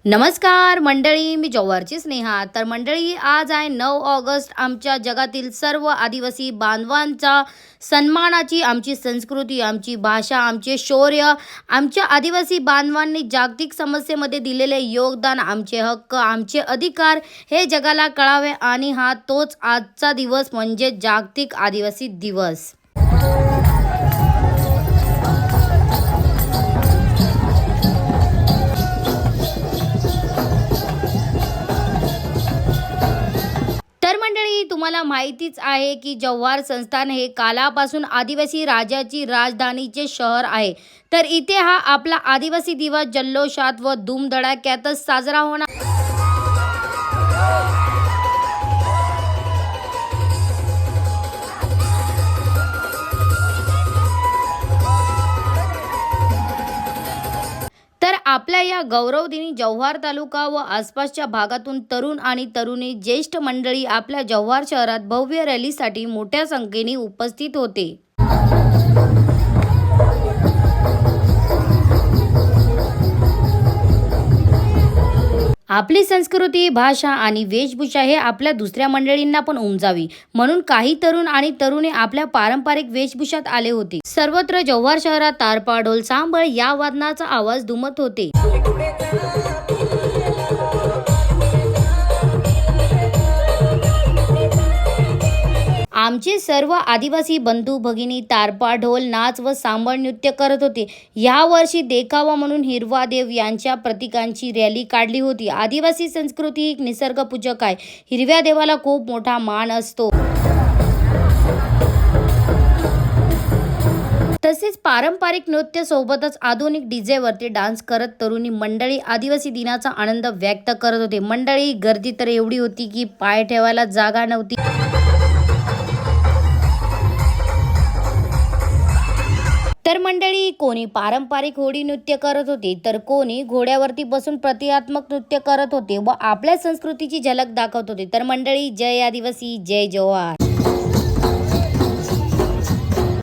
नमस्कार मंडळी, मी जव्हारची स्नेहा. तर मंडळी, आज आहे 9 ऑगस्ट. आमच्या जगातील सर्व आदिवासी बांधवांचा सन्मानाची आमची संस्कृती, आमची भाषा, आमचे शौर्य, आमच्या आदिवासी बांधवांनी जागतिक समस्येमध्ये दिलेले योगदान, आमचे हक्क, आमचे अधिकार हे जगाला कळावे. आणि हा तोच आजचा दिवस म्हणजे जागतिक आदिवासी दिवस. तर मंडळी, तुम्हाला माहितीच आहे की जव्हार संस्थान हे कालापासून आदिवासी राजाची राजधानीचे शहर आहे. तर इथे हा आपला आदिवासी दिवस जल्लोषात व धूमधडाक्यातच साजरा होणार. तर आपल्या या गौरवदिनी जव्हार तालुका व आसपासच्या भागातून तरुण आणि तरुणी, ज्येष्ठ मंडळी आपल्या जव्हार शहरात भव्य रॅलीसाठी मोठ्या संख्येने उपस्थित होते. आपली संस्कृती, भाषा आणि वेशभूषा हे आपल्या दुसऱ्या मंडळींना पण उमजावी म्हणून काही तरुण आणि तरुणी आपल्या पारंपरिक वेशभूषात आले होते. सर्वत्र जव्हार शहरात तारपा, ढोल, सांबळ या वादनाचा आवाज धुमत होते. आमचे सर्व आदिवासी बंधू भगिनी तारपा, ढोल, नाच व सांबळ नृत्य करत होते. या वर्षी देखावा म्हणून हिरवा देव यांच्या प्रतीकांची रॅली काढली होती. आदिवासी संस्कृती एक निसर्गपूजक आहे. हिरव्या देवाला खूप मोठा मान असतो. तसेच पारंपरिक नृत्य सोबतच आधुनिक डीजे वरती डान्स करत तरुणी मंडळी आदिवासी दिनाचा आनंद व्यक्त करत होते. मंडळी गर्दी तर एवढी होती की पाय ठेवायला जागा नव्हती. तर मंडळी, कोणी पारंपरिक होडी नृत्य करत होते, तर कोणी घोड्यावरती बसून प्रतिकात्मक नृत्य करत होते व आपल्या संस्कृतीची झलक दाखवत होते. तर मंडळी, जय आदिवासी, जय जव्हार.